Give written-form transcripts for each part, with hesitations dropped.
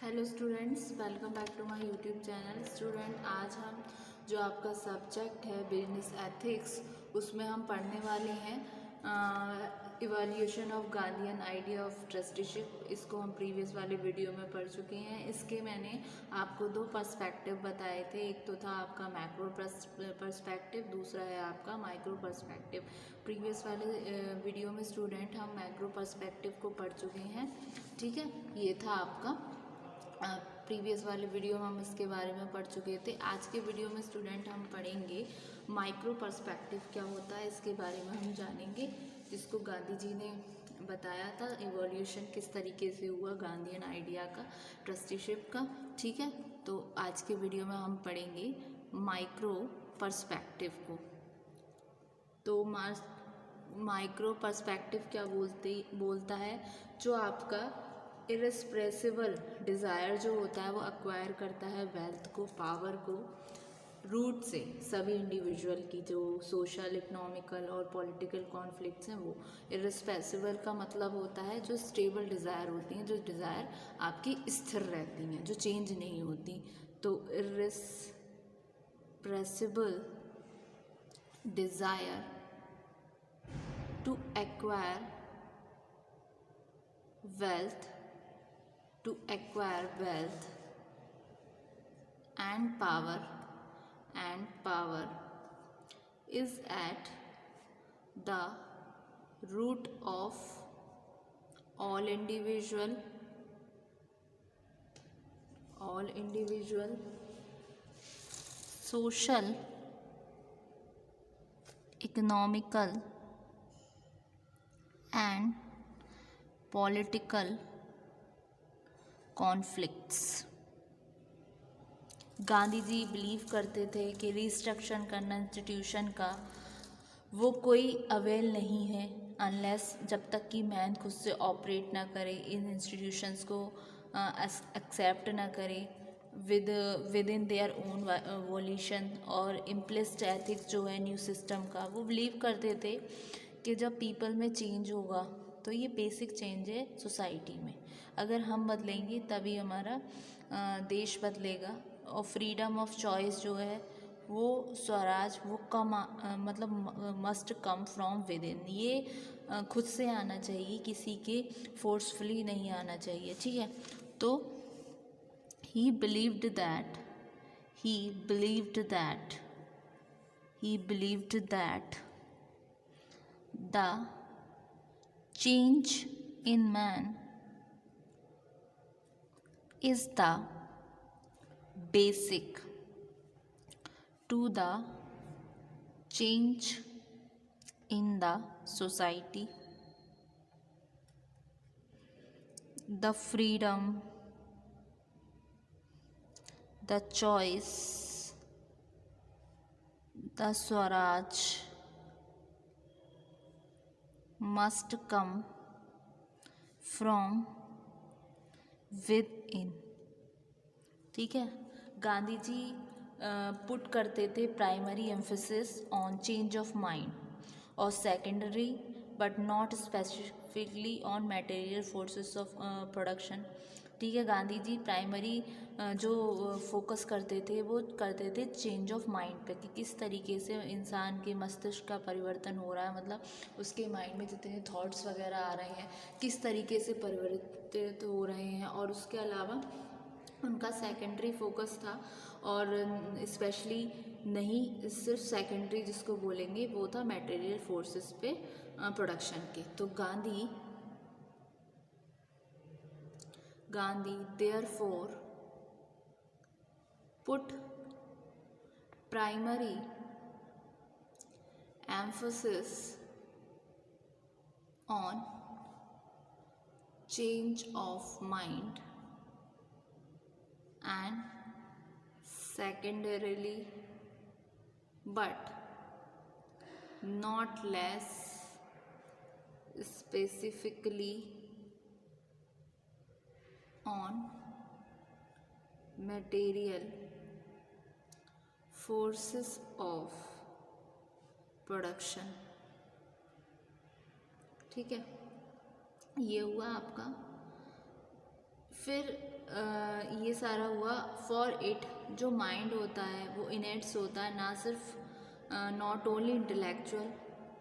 Hello students, welcome back to my YouTube channel. Student, आज हम जो आपका सब्जेक्ट है बिजनेस एथिक्स, उसमें हम पढ़ने वाले हैं evaluation of Gandhian idea of trusteeship. इसको हम प्रीवियस वाले वीडियो में पढ़ चुके हैं। इसके मैंने आपको दो पर्सपेक्टिव बताए थे। एक तो था आपका मैक्रो पर्सपेक्टिव, दूसरा है आपका माइक्रो पर्सपेक्टिव। प्रीवियस वाले वीडियो में स्टूडेंट हम मैक्रो पर्सपेक्टिव को पढ़ चुके हैं। ठीक है, ये था आपका प्रीवियस वाले वीडियो में हम इसके बारे में पढ़ चुके थे। आज के वीडियो में स्टूडेंट हम पढ़ेंगे माइक्रो पर्सपेक्टिव क्या होता है, इसके बारे में हम जानेंगे, जिसको गांधी जी ने बताया था। इवोल्यूशन किस तरीके से हुआ गांधीयन आइडिया का, ट्रस्टीशिप का। ठीक है, तो आज के वीडियो में हम पढ़ेंगे माइक्रो पर्सपेक्टिव को। तो माइक्रो पर्सपेक्टिव क्या बोलता है, जो आपका इरेस्प्रेसिबल डिज़ायर जो होता है वो अक्वायर करता है वेल्थ को, पावर को रूट से। सभी इंडिविजुअल की जो सोशल, इकोनॉमिकल और पॉलिटिकल कॉन्फ्लिक्ट्स हैं वो। इरेस्प्रेसिबल का मतलब होता है जो स्टेबल डिज़ायर होती हैं, जो डिज़ायर आपकी स्थिर रहती हैं, जो चेंज नहीं होती। तो इरेस्प्रेसिबल desire to acquire wealth and power is at the root of all individual social, economical and political conflicts। Gandhi ji believe करते थे कि रिस्ट्रक्शन करना इंस्टीट्यूशन का वो कोई अवेल नहीं है अनलेस, जब तक कि मैन खुद से ऑपरेट ना करे, इन इंस्टीट्यूशंस को एक्सेप्ट ना करे with in their own violation और इम्प्लिसिट एथिक्स जो है न्यू सिस्टम का। वो बिलीव करते थे कि जब पीपल में चेंज होगा तो ये बेसिक चेंज है सोसाइटी में। अगर हम बदलेंगे तभी हमारा देश बदलेगा। और फ्रीडम ऑफ चॉइस जो है वो स्वराज वो मतलब must come from with in. ये खुद से आना चाहिए, किसी के फोर्सफुली नहीं आना चाहिए। ठीक है, तो he believed that the change in man is the basic to the change in the society. The freedom, the choice, the Swaraj must come from within। ठीक है, गांधी जी पुट करते थे primary emphasis on change of mind और secondary but not specifically on material forces of production. ठीक है, Gandhi ji primary जो focus करते थे वो करते थे चेंज ऑफ माइंड पे, कि किस तरीके से इंसान के मस्तिष्क का परिवर्तन हो रहा है, मतलब उसके माइंड में जितने थॉट्स वगैरह आ रहे हैं किस तरीके से परिवर्तित हो रहे हैं। और उसके अलावा उनका सेकेंडरी फोकस था, और स्पेशली नहीं सिर्फ सेकेंडरी जिसको बोलेंगे वो था मटेरियल फोर्सेस पे प्रोडक्शन के। तो Gandhi therefore put primary emphasis on change of mind and secondarily but not less specifically on material forces of production. ठीक है, ये हुआ आपका फिर ये सारा हुआ फॉर इट। जो माइंड होता है वो इनेट्स होता है, ना सिर्फ नॉट ओनली इंटेलेक्चुअल,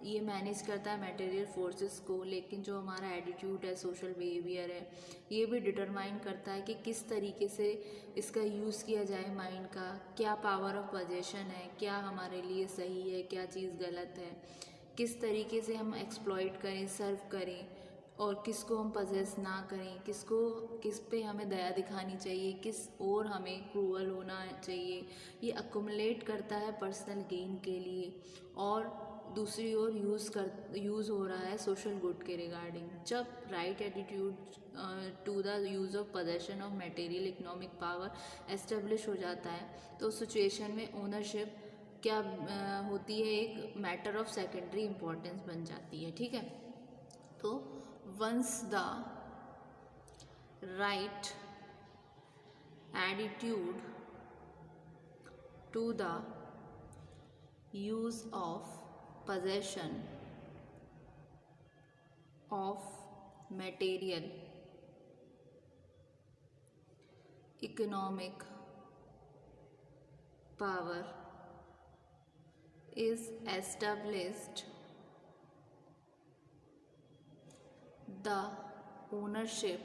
ये मैनेज करता है मटेरियल फोर्सेस को, लेकिन जो हमारा एटीट्यूड है, सोशल बिहेवियर है, ये भी डिटरमाइन करता है कि किस तरीके से इसका यूज़ किया जाए माइंड का, क्या पावर ऑफ पोजेशन है, क्या हमारे लिए सही है, क्या चीज़ गलत है, किस तरीके से हम एक्सप्लॉइट करें, सर्व करें, और किसको हम पजेस ना करें, किस पे हमें दया दिखानी चाहिए, किस और हमें क्रूअल होना चाहिए। ये अकुमुलेट करता है पर्सनल गेन के लिए, और दूसरी ओर यूज़ हो रहा है सोशल गुड के रिगार्डिंग। जब right attitude to the use of possession of material economic power establish हो जाता है, तो उस सिचुएशन में ओनरशिप क्या होती है, एक मैटर ऑफ सेकेंडरी इम्पोर्टेंस बन जाती है। ठीक है, तो once the right attitude to the use of possession of material economic power is established, the ownership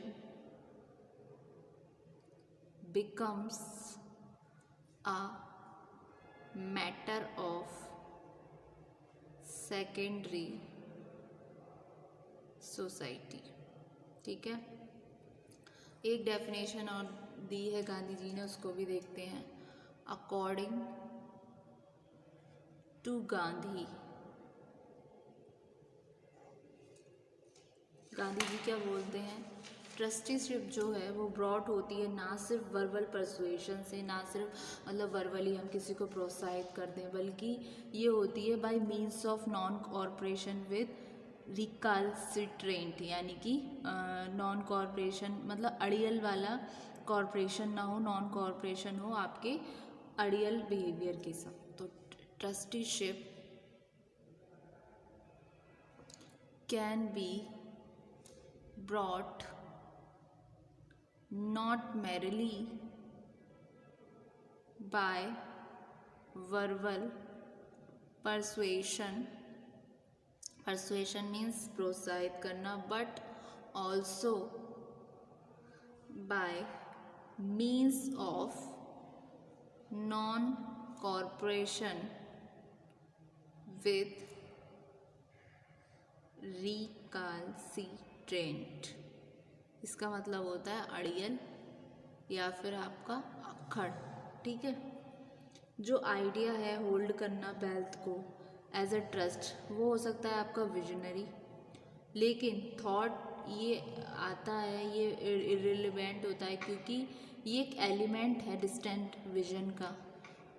becomes a matter of secondary society. ठीक है, एक डेफिनेशन और दी है गांधी जी ने, उसको भी देखते हैं। अकॉर्डिंग टू गांधी, गांधी जी क्या बोलते हैं, ट्रस्टीशिप जो है वो ब्रॉड होती है ना सिर्फ वर्बल परसुएशन से, ना सिर्फ मतलब वर्बली हम किसी को प्रोत्साहित कर दें, बल्कि ये होती है by means of non corporation with recalcitrant, यानी कि नॉन कॉरपोरेशन मतलब अड़ियल वाला कॉरपोरेशन ना हो, नॉन कॉरपोरेशन हो आपके अड़ियल बिहेवियर के साथ। तो trusteeship can be brought not merely by verbal persuasion means प्रोत्साहित करना, but also by means of non cooperation with रिकाल्सिट्रेंट। इसका मतलब होता है अड़ियल या फिर आपका अक्खड़। ठीक है, जो आइडिया है होल्ड करना वेल्थ को एज अ ट्रस्ट, वो हो सकता है आपका विजनरी, लेकिन थॉट ये आता है, ये इर्रिलेवेंट होता है क्योंकि ये एक एलिमेंट है डिस्टेंट विजन का।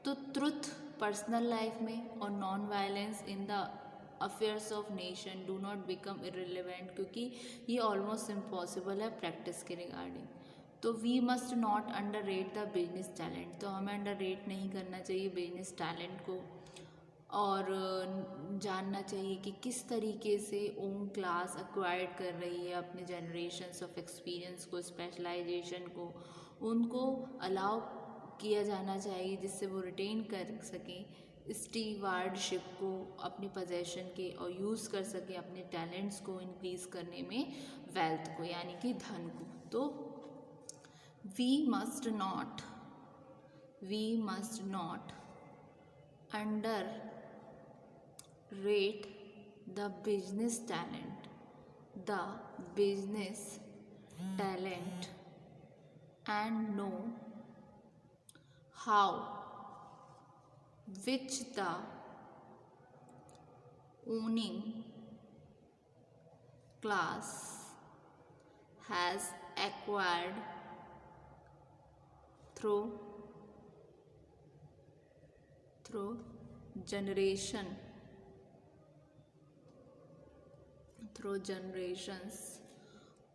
तो ट्रुथ पर्सनल लाइफ में और non violence in the affairs of nation do not become irrelevant, क्योंकि ये ऑलमोस्ट इम्पॉसिबल है प्रैक्टिस के रिगार्डिंग। तो we must not underrate the business talent, तो हमें अंडर रेट नहीं करना चाहिए बिजनेस टैलेंट को, और जानना चाहिए कि किस तरीके से ओन क्लास एक्वायर्ड कर रही है अपने जनरेशन्स ऑफ एक्सपीरियंस को, स्पेशलाइजेशन को, उनको अलाउ किया जाना चाहिए जिससे वो रिटेन कर सकें स्टीवार्डशिप को, अपने पोजेशन के, और यूज़ कर सके अपने टैलेंट्स को इंक्रीज़ करने में, वेल्थ को यानी कि धन को। तो we must not underrate the business talent and know how which the owning class has acquired through generations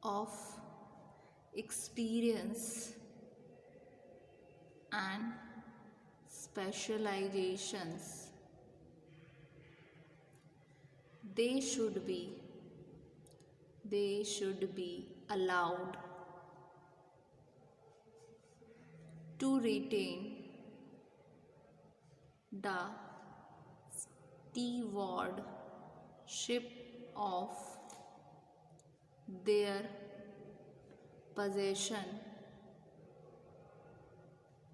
of experience and specializations. They should be allowed to retain the stewardship of their possession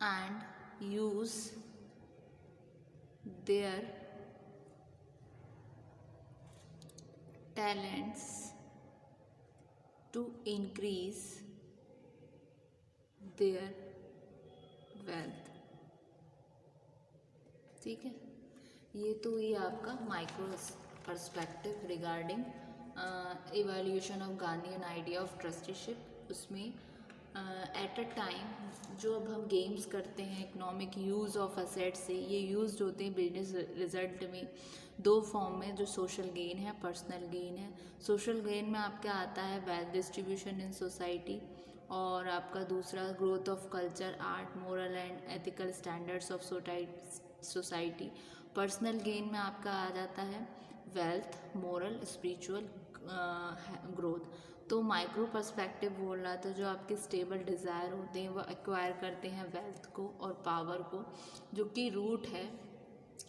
and use their talents to increase their wealth। ठीक है, ये तो ये आपका micro perspective regarding evaluation of Gandhian idea of trusteeship. उसमें at a time जो अब हम गेम्स करते हैं इकोनॉमिक यूज़ ऑफ असेट से, ये यूज्ड होते हैं बिजनेस रिजल्ट में दो फॉर्म में, जो सोशल गेन है, पर्सनल गेन है। सोशल गेन में आपका आता है वेल्थ डिस्ट्रीब्यूशन इन सोसाइटी, और आपका दूसरा growth of culture, art, moral and ethical standards of society. Personal gain में आपका आ जाता है वेल्थ, मोरल, स्पिरिचुअल ग्रोथ। तो माइक्रो पर्सपेक्टिव बोल रहा था जो आपके स्टेबल डिज़ायर होते हैं वो एक्वायर करते हैं वेल्थ को और पावर को, जो कि रूट है,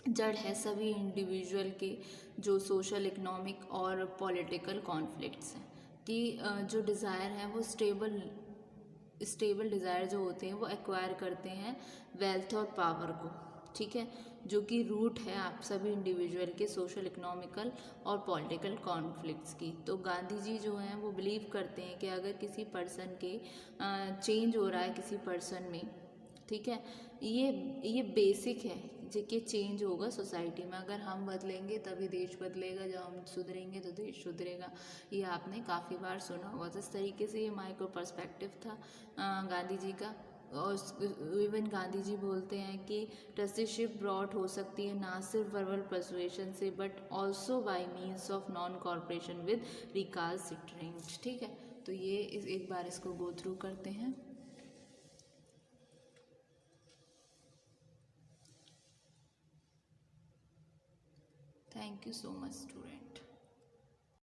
जड़ है सभी इंडिविजुअल के जो सोशल, इकोनॉमिक और पॉलिटिकल कॉन्फ्लिक्ट्स हैं। कि जो डिज़ायर हैं वो स्टेबल डिज़ायर जो होते हैं वो एक्वायर करते हैं वेल्थ और पावर को, ठीक है, जो कि रूट है आप सभी इंडिविजुअल के सोशल, इकोनॉमिकल और पॉलिटिकल कॉन्फ्लिक्ट्स की। तो गांधी जी जो हैं वो बिलीव करते हैं कि अगर किसी पर्सन के चेंज हो रहा है किसी पर्सन में, ठीक है, ये बेसिक है जो कि चेंज होगा सोसाइटी में। अगर हम बदलेंगे तभी देश बदलेगा, जब हम सुधरेंगे तो देश सुधरेगा। ये आपने काफ़ी बार सुना होगा। तो इस तरीके से ये माइक्रो पर्सपेक्टिव था गांधी जी का। और इवन गांधी जी बोलते हैं कि ट्रस्टीशिप ब्रॉड हो सकती है ना सिर्फ वर्बल परसुएशन से but also by means of non corporation with recalcitrant. ठीक है, तो ये एक बार इसको गो थ्रू करते हैं। Thank you so much, student.